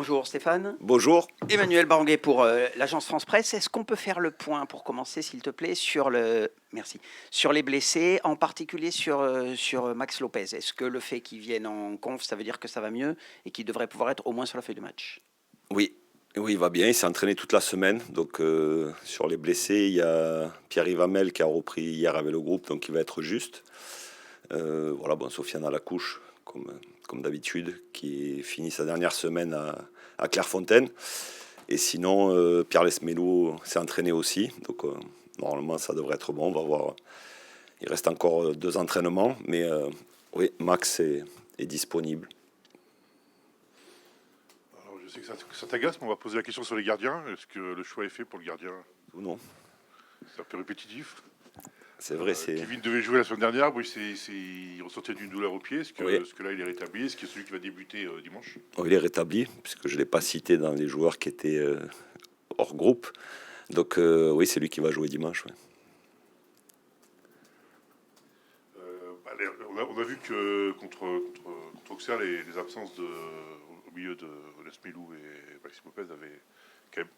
Bonjour Stéphane. Bonjour. Emmanuel Baranguet pour l'agence France Presse. Est-ce qu'on peut faire le point pour commencer, s'il te plaît, sur les blessés, en particulier sur Max Lopez? Est-ce que le fait qu'il vienne en conf, ça veut dire que ça va mieux et qu'il devrait pouvoir être au moins sur la feuille de match? Oui, oui, il va bien. Il s'est entraîné toute la semaine. Donc, sur les blessés, il y a Pierre-Yves Hamel qui a repris hier avec le groupe, donc il va être juste. Voilà, bon, Sofiane à la couche, comme d'habitude, qui finit sa dernière semaine à Clairefontaine. Et sinon, Pierre Lesmelou s'est entraîné aussi. Donc, normalement, ça devrait être bon. On va voir. Il reste encore 2 entraînements. Mais oui, Max est disponible. Alors, je sais que ça t'agace, mais on va poser la question sur les gardiens. Est-ce que le choix est fait pour le gardien? Ou non? C'est un peu répétitif. C'est vrai, c'est. Kevin devait jouer la semaine dernière. Oui, il ressentait d'une douleur au pied. Est-ce que, Oui. est-ce que là, il est rétabli? Est-ce que c'est celui qui va débuter dimanche? Oh, il est rétabli, puisque je ne l'ai pas cité dans les joueurs qui étaient hors groupe. Donc oui, c'est lui qui va jouer dimanche. Ouais. On a vu que contre Auxerre, les absences au milieu de Lesmelou et Maxime Lopez avaient quand même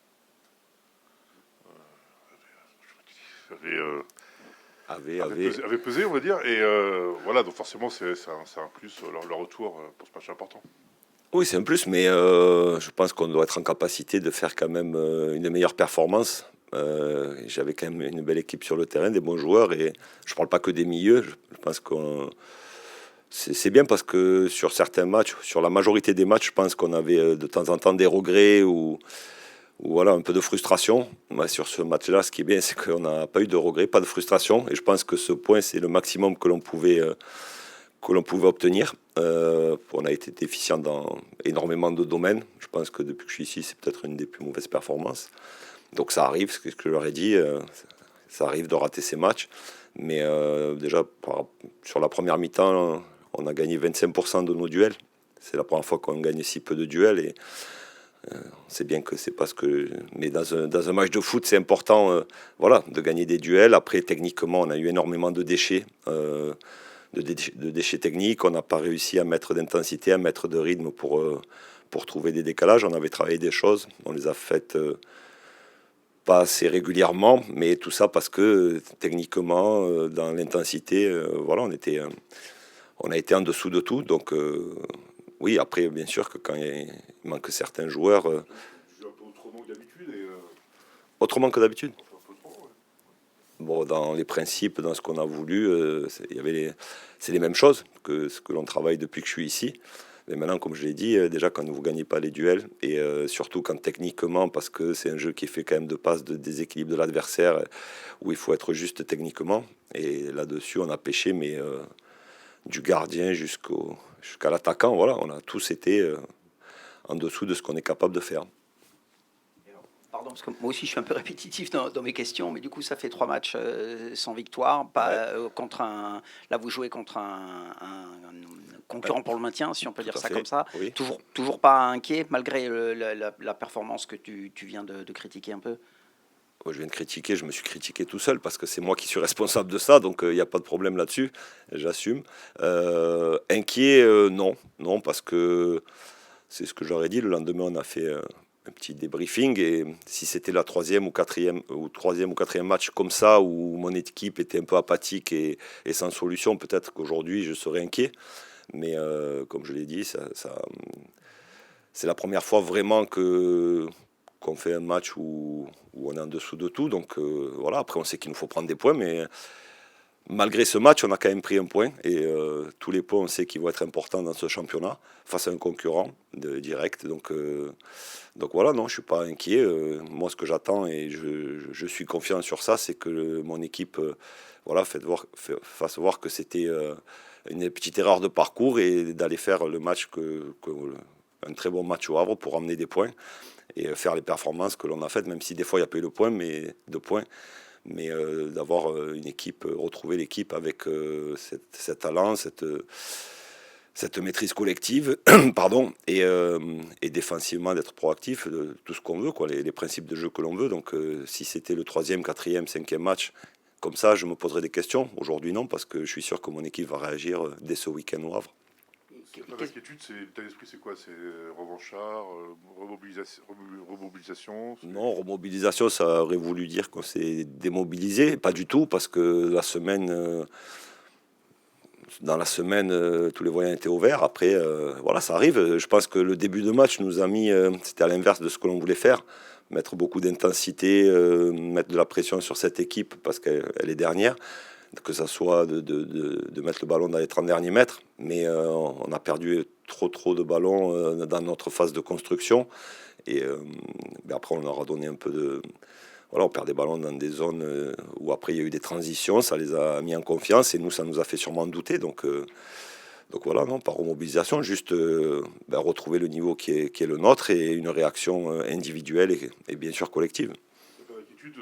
avaient pesé, on va dire. Et voilà, donc forcément, c'est un plus leur retour pour ce match important. Oui, c'est un plus, mais je pense qu'on doit être en capacité de faire quand même une meilleure performance. J'avais quand même une belle équipe sur le terrain, des bons joueurs, et je ne parle pas que des milieux. Je pense qu'on c'est bien parce que sur certains matchs, sur la majorité des matchs, je pense qu'on avait de temps en temps des regrets ou voilà, un peu de frustration. Moi, sur ce match-là, ce qui est bien, c'est qu'on n'a pas eu de regrets, pas de frustration. Et je pense que ce point, c'est le maximum que l'on pouvait obtenir. On a été déficient dans énormément de domaines. Je pense que depuis que je suis ici, c'est peut-être une des plus mauvaises performances. Donc ça arrive, ce que je leur ai dit, ça arrive de rater ces matchs. Mais déjà, sur la première mi-temps, on a gagné 25% de nos duels. C'est la première fois qu'on gagne si peu de duels. Et on sait bien que c'est parce que. Mais dans un match de foot, c'est important voilà, de gagner des duels. Après, techniquement, on a eu énormément de déchets. De déchets techniques. On n'a pas réussi à mettre d'intensité, à mettre de rythme pour trouver des décalages. On avait travaillé des choses, on les a faites pas assez régulièrement, mais tout ça parce que techniquement, dans l'intensité, voilà, on a été en dessous de tout. Donc oui, après, bien sûr que quand il manque certains joueurs, Je joue un peu autrement que d'habitude. autrement que d'habitude. Enfin, un peu trop, ouais. Bon, dans les principes, dans ce qu'on a voulu, c'est les mêmes choses que ce que l'on travaille depuis que je suis ici. Mais maintenant, comme je l'ai dit, déjà quand vous ne gagnez pas les duels, et surtout quand techniquement, parce que c'est un jeu qui est fait quand même de passes, de déséquilibre de l'adversaire, où il faut être juste techniquement. Et là-dessus, on a pêché, mais du gardien jusqu'à l'attaquant, voilà, on a tous été en dessous de ce qu'on est capable de faire. Pardon, parce que moi aussi je suis un peu répétitif dans mes questions, mais du coup ça fait 3 matchs sans victoire. Pas, contre là vous jouez contre un concurrent pour le maintien, si on peut Tout dire à ça fait, comme ça. oui. Toujours pas inquiet, malgré la performance que tu viens de critiquer un peu. Je viens de critiquer, je me suis critiqué tout seul parce que c'est moi qui suis responsable de ça, donc il n'y a pas de problème là-dessus, j'assume. Inquiet, non, non, parce que c'est ce que j'aurais dit. Le lendemain, on a fait un petit débriefing, et si c'était la troisième ou quatrième match comme ça, où mon équipe était un peu apathique et sans solution, peut-être qu'aujourd'hui je serais inquiet. Mais comme je l'ai dit, c'est la première fois vraiment qu'on fait un match où on est en dessous de tout. Donc voilà, après on sait qu'il nous faut prendre des points, mais malgré ce match, on a quand même pris un point. Et tous les points, on sait qu'ils vont être importants dans ce championnat, face à un concurrent direct. Donc voilà, non, je ne suis pas inquiet. Moi, ce que j'attends, et je suis confiant sur ça, c'est que mon équipe voilà, fasse voir que c'était une petite erreur de parcours, et d'aller faire le match, un très bon match au Havre pour emmener des points et faire les performances que l'on a faites, même si des fois il n'y a pas eu de points, mais d'avoir une équipe, retrouver l'équipe avec cet talent, cette maîtrise collective, pardon, et défensivement d'être proactif, tout ce qu'on veut, quoi, les principes de jeu que l'on veut. Donc si c'était le troisième, quatrième, cinquième match comme ça, je me poserais des questions. Aujourd'hui non, parce que je suis sûr que mon équipe va réagir dès ce week-end au Havre. Pas d'inquiétude, c'est l'état d'esprit, c'est quoi? C'est revanchard, remobilisation Non, remobilisation, ça aurait voulu dire qu'on s'est démobilisé. Pas du tout, parce que dans la semaine, tous les voyants étaient ouverts. Après, voilà, ça arrive. Je pense que le début de match nous a mis, c'était à l'inverse de ce que l'on voulait faire. Mettre beaucoup d'intensité, mettre de la pression sur cette équipe parce qu'elle est dernière. Que ça soit de mettre le ballon dans les 30 derniers mètres. Mais on a perdu trop de ballons dans notre phase de construction. Et ben après, on leur a donné un peu de... Voilà, on perd des ballons dans des zones où après il y a eu des transitions, ça les a mis en confiance et nous, ça nous a fait sûrement douter. Donc voilà, non, par remobilisation, juste ben, retrouver le niveau qui est le nôtre et une réaction individuelle et bien sûr collective. pas d'inquiétude,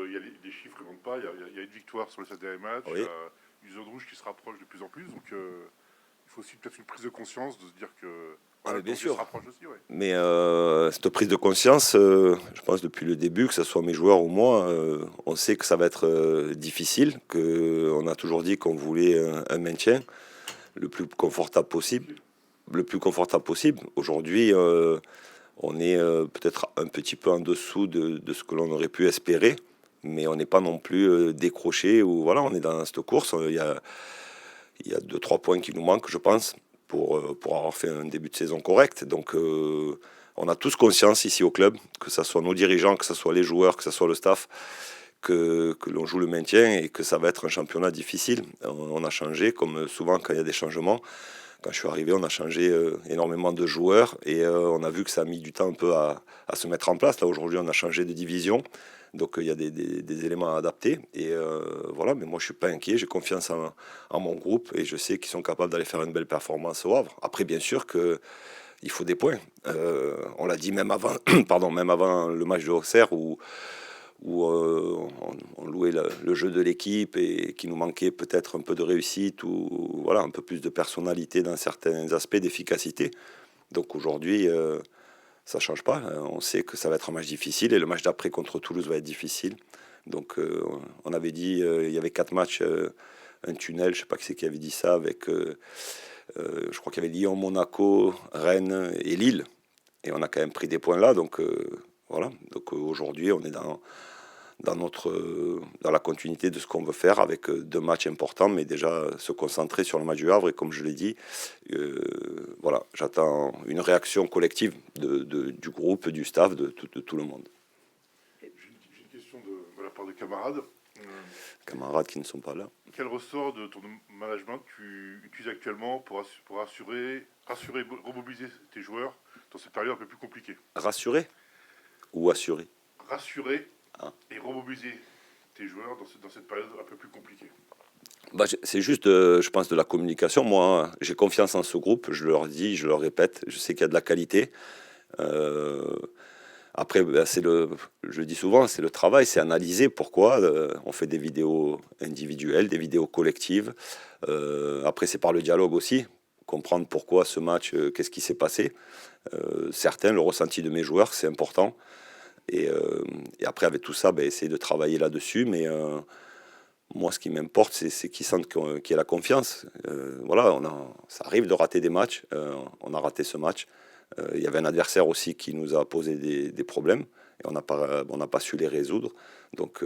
il y a les chiffres ne mentent pas, il y a une victoire sur les 7 derniers matchs, Oui. il y a une zone rouge qui se rapproche de plus en plus, donc il faut aussi peut-être une prise de conscience de se dire que mais bien le sûr. se rapproche aussi. Ouais. Mais cette prise de conscience, je pense depuis le début, que ce soit mes joueurs ou moi, on sait que ça va être difficile, qu'on a toujours dit qu'on voulait un maintien le plus confortable possible. Le plus confortable possible. Aujourd'hui, on est peut-être un petit peu en dessous de ce que l'on aurait pu espérer, mais on n'est pas non plus décroché. Ou voilà, on est dans cette course. Il y a 2-3 points qui nous manquent, je pense, pour avoir fait un début de saison correct. Donc, on a tous conscience ici au club, que ce soit nos dirigeants, que ce soit les joueurs, que ce soit le staff, que l'on joue le maintien et que ça va être un championnat difficile. On a changé, comme souvent quand il y a des changements. Quand je suis arrivé, on a changé énormément de joueurs et on a vu que ça a mis du temps un peu à se mettre en place. Là, aujourd'hui, on a changé de division. Donc, il y a des éléments à adapter. Et voilà, mais moi, je ne suis pas inquiet. J'ai confiance en mon groupe et je sais qu'ils sont capables d'aller faire une belle performance au Havre. Après, bien sûr qu'il faut des points. On l'a dit même avant, pardon, même avant le match de Auxerre où on louait le jeu de l'équipe et qu'il nous manquait peut-être un peu de réussite ou voilà, un peu plus de personnalité dans certains aspects d'efficacité. Donc aujourd'hui, ça ne change pas. On sait que ça va être un match difficile et le match d'après contre Toulouse va être difficile. Donc on avait dit, il y avait 4 matchs, un tunnel, je ne sais pas qui c'est qui avait dit ça, avec, je crois qu'il y avait Lyon, Monaco, Rennes et Lille. Et on a quand même pris des points là. Donc voilà. Donc aujourd'hui, on est dans la continuité de ce qu'on veut faire avec 2 matchs importants, mais déjà se concentrer sur le match du Havre. Et comme je l'ai dit, voilà, j'attends une réaction collective du groupe, du staff, de tout le monde. J'ai une question de la part de camarades. Camarades qui ne sont pas là. Quel ressort de ton management tu utilises actuellement pour rassurer, remobiliser tes joueurs dans cette période un peu plus compliquée? Rassurer ou assurer? Rassurer et remobiliser tes joueurs dans cette période un peu plus compliquée. Bah, c'est juste, je pense, de la communication. Moi, j'ai confiance en ce groupe, je leur dis, je leur répète, je sais qu'il y a de la qualité. Après, ben, je le dis souvent, c'est le travail, c'est analyser pourquoi. On fait des vidéos individuelles, des vidéos collectives. Après, c'est par le dialogue aussi, comprendre pourquoi ce match, qu'est-ce qui s'est passé. Certains, le ressenti de mes joueurs, c'est important. Et après, avec tout ça, ben, essayer de travailler là-dessus. Mais moi, ce qui m'importe, c'est qu'ils sentent qu'il y a la confiance. Voilà, ça arrive de rater des matchs. On a raté ce match. Il y avait un adversaire aussi qui nous a posé des problèmes et on n'a pas su les résoudre. Donc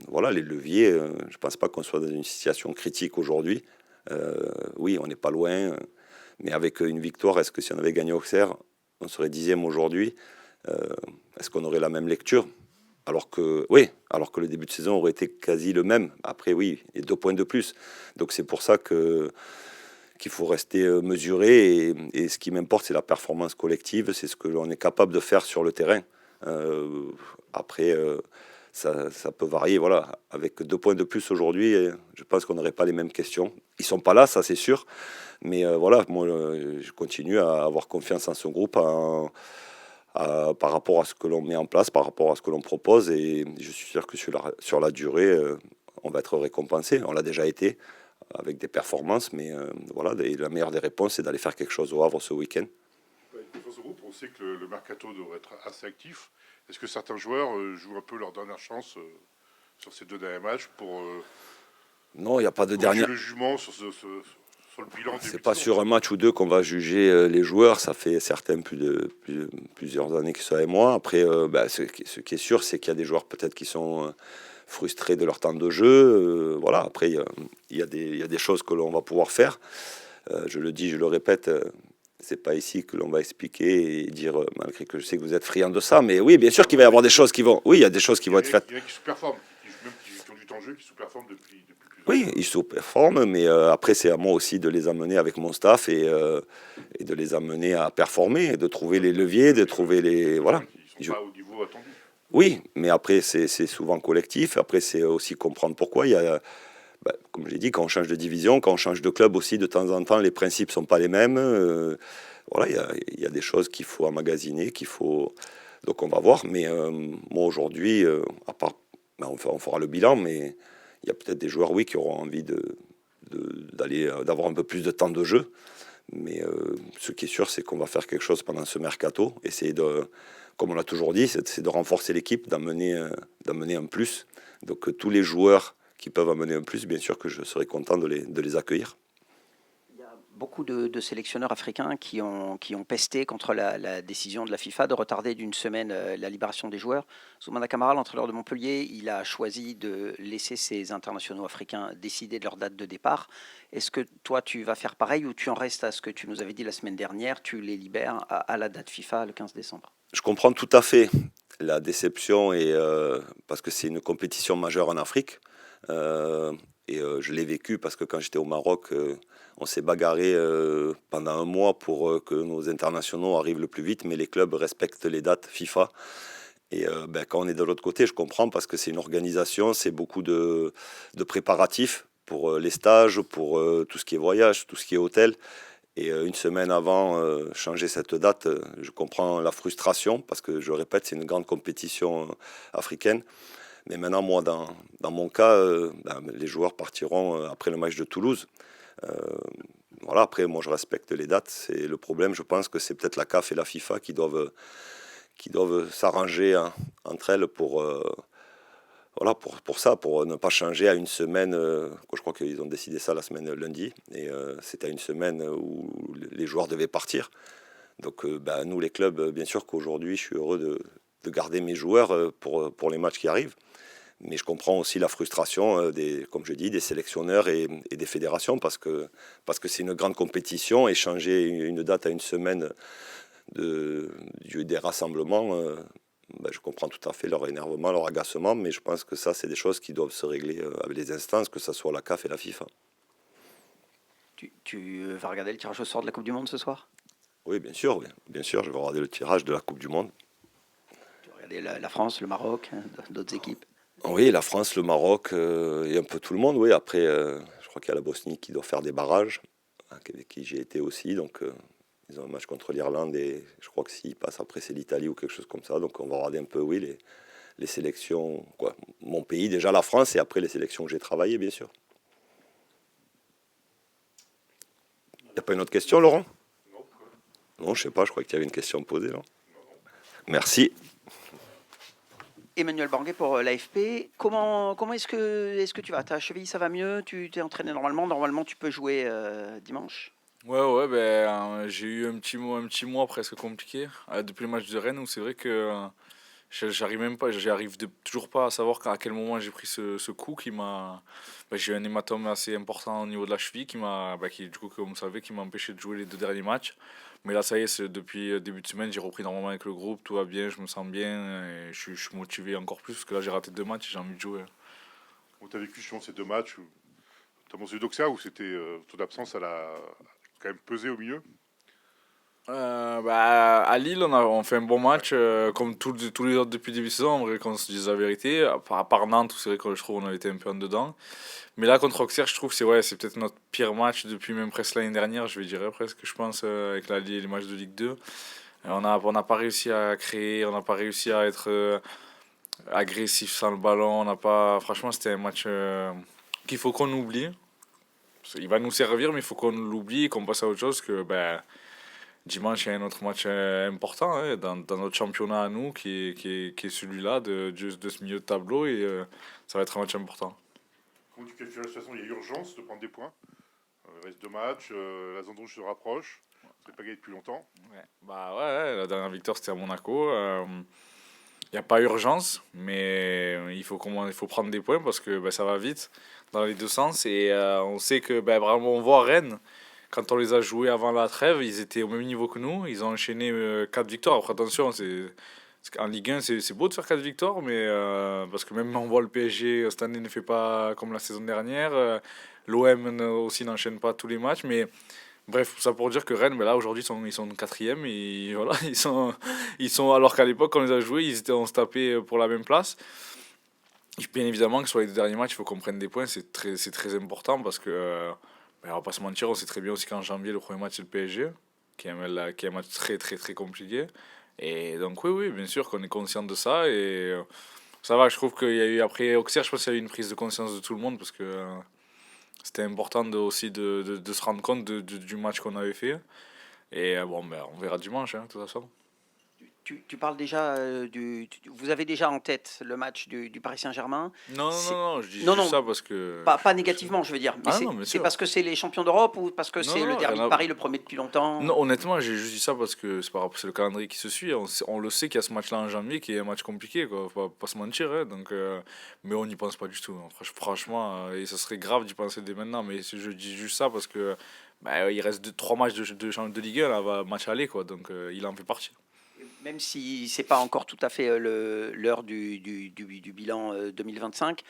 voilà, les leviers, je ne pense pas qu'on soit dans une situation critique aujourd'hui. Oui, on n'est pas loin, mais avec une victoire, est-ce que si on avait gagné Auxerre, on serait 10e aujourd'hui? Est-ce qu'on aurait la même lecture? Oui, alors que le début de saison aurait été quasi le même. Après, oui, il y a 2 points de plus. Donc c'est pour ça qu'il faut rester mesuré. Et ce qui m'importe, c'est la performance collective, c'est ce que l'on est capable de faire sur le terrain. Après, ça peut varier. Voilà. Avec 2 points de plus aujourd'hui, je pense qu'on n'aurait pas les mêmes questions. Ils ne sont pas là, ça c'est sûr. Mais voilà, moi, je continue à avoir confiance en ce groupe, par rapport à ce que l'on met en place, par rapport à ce que l'on propose. Et je suis sûr que sur la durée, on va être récompensé. On l'a déjà été avec des performances, mais voilà, la meilleure des réponses, c'est d'aller faire quelque chose au Havre ce week-end. Avec ce groupe, on sait que le mercato devrait être assez actif. Est-ce que certains joueurs jouent un peu leur dernière chance sur ces 2 derniers matchs pour non, il n'y a pas de dernière. le jugement sur sur le bilan C'est début de pas saison. sur un match ou deux qu'on va juger les joueurs. Ça fait certains plusieurs années qu'ils sont avec moi. Après, ce qui est sûr, c'est qu'il y a des joueurs peut-être qui sont frustrés de leur temps de jeu. Voilà. Après, il y a des choses que l'on va pouvoir faire. Je le dis, je le répète. C'est pas ici que l'on va expliquer et dire, malgré que je sais que vous êtes friand de ça, mais oui, bien sûr qu'il va y avoir des choses qui vont. Oui, il y a des choses qui vont être faites. Il y en a qui sous-performent, qui ont du temps de jeu, qui sous-performent depuis plusieurs Oui, mois. ils sous-performent, mais après, c'est à moi aussi de les amener avec mon staff et de les amener à performer, de trouver les leviers, de trouver les. Voilà. Ils ne sont pas au niveau attendu. Oui, mais après, c'est souvent collectif. Après, c'est aussi comprendre pourquoi. Il y a, comme j'ai dit, quand on change de division, quand on change de club aussi, de temps en temps, les principes ne sont pas les mêmes. Voilà, il y a des choses qu'il faut emmagasiner, qu'il faut. Donc, on va voir. Mais moi, aujourd'hui, à part. On fera le bilan, mais il y a peut-être des joueurs, oui, qui auront envie d'avoir un peu plus de temps de jeu. Mais ce qui est sûr, c'est qu'on va faire quelque chose pendant ce mercato. Essayer de, comme on l'a toujours dit, c'est de renforcer l'équipe, d'amener un plus. Donc tous les joueurs qui peuvent amener un plus, bien sûr que je serai content de les accueillir. Il y a beaucoup de sélectionneurs africains qui ont pesté contre la décision de la FIFA de retarder d'une semaine la libération des joueurs. Soumana Camara, l'entraîneur de Montpellier, il a choisi de laisser ses internationaux africains décider de leur date de départ. Est-ce que toi, tu vas faire pareil ou tu en restes à ce que tu nous avais dit la semaine dernière, tu les libères à la date FIFA le 15 décembre? Je comprends tout à fait la déception parce que c'est une compétition majeure en Afrique. Je l'ai vécu parce que quand j'étais au Maroc, on s'est bagarré pendant un mois pour que nos internationaux arrivent le plus vite, mais les clubs respectent les dates FIFA. Et quand on est de l'autre côté, je comprends parce que c'est une organisation, c'est beaucoup de préparatifs pour les stages, pour tout ce qui est voyage, tout ce qui est hôtel. Et une semaine avant, changer cette date, je comprends la frustration parce que, je répète, c'est une grande compétition africaine. Mais maintenant, moi, dans mon cas, les joueurs partiront après le match de Toulouse. Euh, voilà, après, moi, je respecte les dates. C'est le problème, je pense que c'est peut-être la CAF et la FIFA qui doivent s'arranger entre elles voilà, pour ça, pour ne pas changer à une semaine. Je crois qu'ils ont décidé ça la semaine lundi. Et c'était à une semaine où les joueurs devaient partir. Donc, nous, les clubs, bien sûr qu'aujourd'hui, je suis heureux de garder mes joueurs pour les matchs qui arrivent. Mais je comprends aussi la frustration, comme je dis, des sélectionneurs et des fédérations parce que c'est une grande compétition et changer une date à une semaine des rassemblements, je comprends tout à fait leur énervement, leur agacement, mais je pense que ça, c'est des choses qui doivent se régler avec les instances, que ce soit la CAF et la FIFA. Tu vas regarder le tirage au sort de la Coupe du Monde ce soir? Oui, bien sûr, oui. Bien sûr, je vais regarder le tirage de la Coupe du Monde. Tu vas regarder la France, le Maroc, d'autres équipes? Oui, la France, le Maroc et un peu tout le monde, oui. Après, je crois qu'il y a la Bosnie qui doit faire des barrages, avec qui j'ai été aussi, donc ils ont un match contre l'Irlande et je crois que s'ils passent après, c'est l'Italie ou quelque chose comme ça. Donc on va regarder un peu, oui, les sélections, quoi. Mon pays, déjà la France, et après les sélections que j'ai travaillées, bien sûr. Il n'y a pas une autre question, Laurent? Non, je sais pas, je crois qu'il y avait une question posée, là. Merci. Emmanuel Banguet pour l'AFP. Comment est-ce que tu vas? Ta cheville, ça va mieux? Tu t'es entraîné normalement? Normalement, tu peux jouer dimanche. Ouais, ben, j'ai eu un petit mois presque compliqué depuis le match de Rennes où c'est vrai que j'arrive même pas, toujours pas à savoir à quel moment j'ai pris ce coup qui m'a. J'ai eu un hématome assez important au niveau de la cheville du coup, comme vous savez, qui m'a empêché de jouer les deux derniers matchs. Mais là, ça y est, depuis début de semaine, j'ai repris normalement avec le groupe, tout va bien, je me sens bien et je suis motivé encore plus parce que là, j'ai raté deux matchs et j'ai envie de jouer. Comment tu as vécu justement ces deux matchs, notamment celui d'Auxerre, où c'était ton absence, elle a quand même pesé au milieu? À Lille, on fait un bon match, comme tous les autres depuis le début de saison, en vrai, qu'on se dise la vérité. À part Nantes, où c'est vrai que je trouve qu'on avait été un peu en dedans. Mais là, contre Auxerre, je trouve que c'est peut-être notre pire match depuis même presque l'année dernière, je vais dire presque, je pense, avec les matchs de Ligue 2. On n'a pas réussi à créer, on n'a pas réussi à être agressif sans le ballon. On n'a pas... Franchement, c'était un match qu'il faut qu'on oublie. Il va nous servir, mais il faut qu'on l'oublie et qu'on passe à autre chose que... dimanche, il y a un autre match important dans notre championnat à nous, qui est celui-là de ce milieu de tableau, et ça va être un match important. Comment tu qualifies la situation? Il y a urgence de prendre des points. Il reste 2 matchs, la zone rouge se rapproche. Ça n'est pas gagné depuis longtemps. Ouais, la dernière victoire c'était à Monaco. Il n'y a pas urgence, mais il faut prendre des points parce que ça va vite dans les deux sens. Et on sait que vraiment, on voit Rennes, quand on les a joués avant la trêve, ils étaient au même niveau que nous. Ils ont enchaîné 4 victoires. Après, attention, en Ligue 1, c'est beau de faire 4 victoires, mais parce que même on voit le PSG cette année ne fait pas comme la saison dernière. L'OM aussi n'enchaîne pas tous les matchs, mais bref, ça pour dire que Rennes, là aujourd'hui, ils sont quatrième et voilà, alors qu'à l'époque, quand on les a joués, on se tapait pour la même place. Et bien évidemment que sur les deux derniers matchs, il faut qu'on prenne des points, c'est très important parce que, on va pas se mentir, on sait très bien aussi qu'en janvier, le premier match c'est le PSG, qui est un match très très très compliqué. Et donc oui, bien sûr qu'on est conscient de ça et ça va, je trouve qu'il y a eu, après Auxerre, je pense qu'il y a eu une prise de conscience de tout le monde parce que c'était important aussi de se rendre compte du match qu'on avait fait. Et on verra dimanche, de toute façon. Tu parles déjà vous avez déjà en tête le match du Paris Saint-Germain. Non, je dis Non, juste non, ça parce que. pas négativement, je veux dire. Mais Ah non, bien c'est sûr. parce que c'est les champions d'Europe ou parce que Non, c'est le non, derby rien de à- Paris, le premier depuis longtemps? Non, honnêtement, j'ai juste dit ça parce que c'est le calendrier qui se suit. On le sait qu'il y a ce match-là en janvier qui est un match compliqué, quoi. Faut pas se mentir, hein. Donc, mais on n'y pense pas du tout, hein. Franchement, et ça serait grave d'y penser dès maintenant. Mais je dis juste ça parce que il reste 3 matchs de Ligue 1, là, match aller, quoi. Donc, il en fait partie. Même si c'est pas encore tout à fait l'heure du bilan 2025,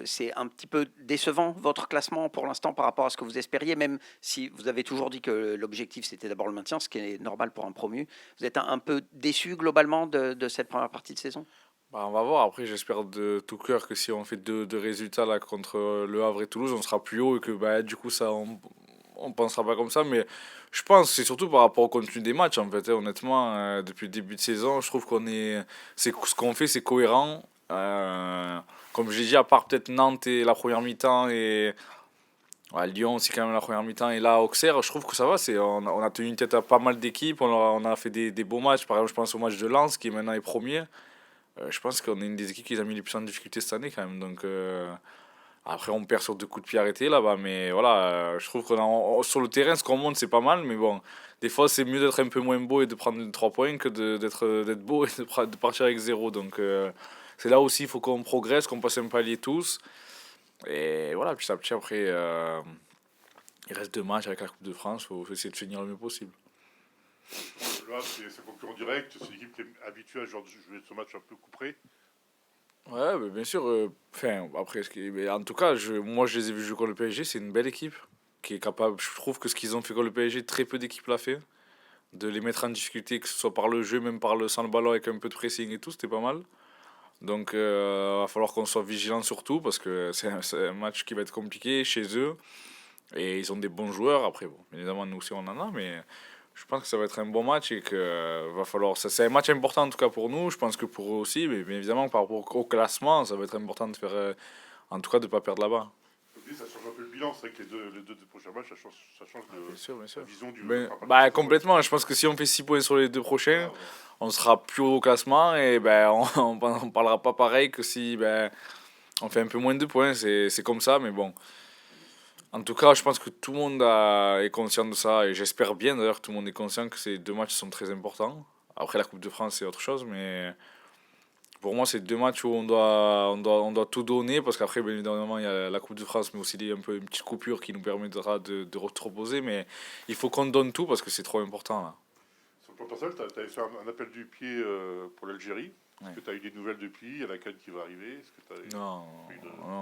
c'est un petit peu décevant votre classement pour l'instant par rapport à ce que vous espériez, même si vous avez toujours dit que l'objectif c'était d'abord le maintien, ce qui est normal pour un promu. Vous êtes un peu déçu globalement de cette première partie de saison? On va voir. Après, j'espère de tout cœur que si on fait deux résultats là, contre Le Havre et Toulouse, on sera plus haut et que du coup, on pensera pas comme ça. Mais je pense que c'est surtout par rapport au contenu des matchs. En fait, hein. Honnêtement, depuis le début de saison, je trouve ce qu'on fait, c'est cohérent. Comme je l'ai dit, à part peut-être Nantes et la première mi-temps et Lyon aussi quand même la première mi-temps et là Auxerre, je trouve que ça va. On a tenu une tête à pas mal d'équipes. On a fait des beaux matchs. Par exemple, je pense au match de Lens qui maintenant est premier. Je pense qu'on est une des équipes qui les a mis les plus en difficulté cette année quand même. Donc après on perd sur 2 coups de pied arrêtés là-bas, mais voilà, je trouve sur le terrain ce qu'on monte c'est pas mal, mais bon, des fois c'est mieux d'être un peu moins beau et de prendre 3 points que d'être beau et de partir avec 0. Donc c'est là aussi il faut qu'on progresse, qu'on passe un palier tous. Et voilà, petit à petit après il reste 2 matchs avec la Coupe de France, faut essayer de finir le mieux possible. Là, c'est concurrent direct. C'est une équipe qui est habituée à jouer ce match un peu couperé. Ouais, bien sûr. Après, mais en tout cas, moi, je les ai vus jouer contre le PSG. C'est une belle équipe qui est capable. Je trouve que ce qu'ils ont fait contre le PSG, très peu d'équipes l'a fait. De les mettre en difficulté, que ce soit par le jeu, même sans le ballon, avec un peu de pressing et tout, c'était pas mal. Donc, va falloir qu'on soit vigilant surtout parce que c'est un match qui va être compliqué chez eux. Et ils ont des bons joueurs. Après, bon, bien évidemment, nous aussi, on en a, mais je pense que ça va être un bon match et que va falloir. C'est un match important en tout cas pour nous. Je pense que pour eux aussi, mais bien évidemment par rapport au classement, ça va être important de faire, en tout cas, de pas perdre là-bas. Ça change un peu le bilan. C'est vrai que les deux prochains matchs, ça change Bien sûr, bien sûr. la vision du. Complètement. Je pense que si on fait 6 points sur les 2 prochains, on sera plus haut au classement et on parlera pas pareil que si on fait un peu moins de points. C'est comme ça, mais bon. En tout cas, je pense que tout le monde est conscient de ça et j'espère bien d'ailleurs que tout le monde est conscient que ces 2 matchs sont très importants. Après, la Coupe de France, c'est autre chose, mais pour moi, c'est 2 matchs où on doit tout donner parce qu'après, bien évidemment, il y a la Coupe de France, mais aussi un peu une petite coupure qui nous permettra de se reposer. Mais il faut qu'on donne tout parce que c'est trop important là. Sur le plan personnel, tu avais fait un appel du pied pour l'Algérie. Est-ce que tu as eu des nouvelles depuis? Il y a la CAN qui va arriver. Non,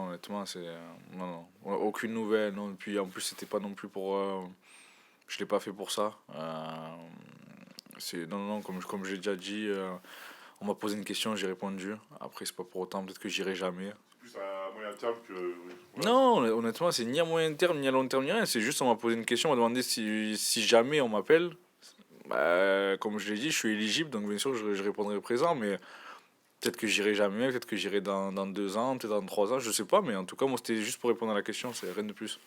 honnêtement, non, aucune nouvelle. Non. Et puis en plus, c'était pas non plus pour. Je l'ai pas fait pour ça. Non, comme j'ai déjà dit, on m'a posé une question, j'ai répondu. Après, c'est pas pour autant, peut-être que j'irai jamais. C'est plus à moyen terme que. Voilà. Non, honnêtement, c'est ni à moyen terme, ni à long terme, ni rien. C'est juste, on m'a posé une question, on m'a demandé si jamais on m'appelle. Comme je l'ai dit, je suis éligible, donc bien sûr, je répondrai présent, mais. Peut-être que j'irai jamais, peut-être que j'irai dans 2 ans, peut-être dans 3 ans, je sais pas, mais en tout cas, moi, c'était juste pour répondre à la question, c'est rien de plus.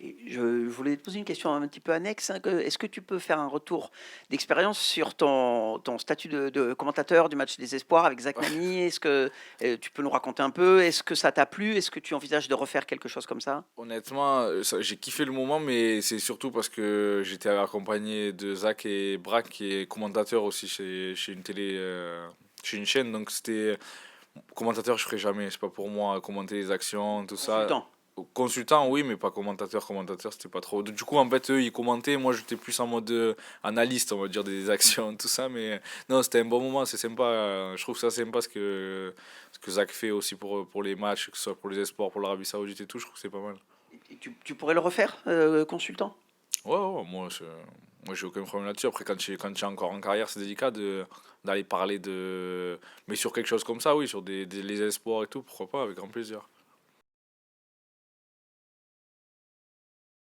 Et je voulais te poser une question un petit peu annexe, hein, est-ce que tu peux faire un retour d'expérience sur ton statut de commentateur du match des espoirs avec Zach Nani? Est-ce que tu peux nous raconter un peu? Est-ce que ça t'a plu? Est-ce que tu envisages de refaire quelque chose comme ça? Honnêtement, j'ai kiffé le moment, mais c'est surtout parce que j'étais accompagné de Zach et Braque, qui est commentateur aussi chez une télé, chez une chaîne. Donc c'était commentateur, je ferai jamais. C'est pas pour moi commenter les actions, tout ça. Consultant. Consultant, oui, mais pas commentateur. Commentateur, c'était pas trop. Du coup, en fait, eux, ils commentaient. Moi, j'étais plus en mode analyste, on va dire, des actions, tout ça. Mais non, c'était un bon moment, c'est sympa. Je trouve ça sympa ce que Zach fait aussi pour les matchs, que ce soit pour les espoirs, pour l'Arabie Saoudite et tout. Je trouve que c'est pas mal. Et tu pourrais le refaire, consultant? Ouais, ouais, moi j'ai aucun problème là-dessus. Après, quand tu es encore en carrière, c'est délicat d'aller parler de. Mais sur quelque chose comme ça, oui, sur les espoirs et tout, pourquoi pas, avec grand plaisir.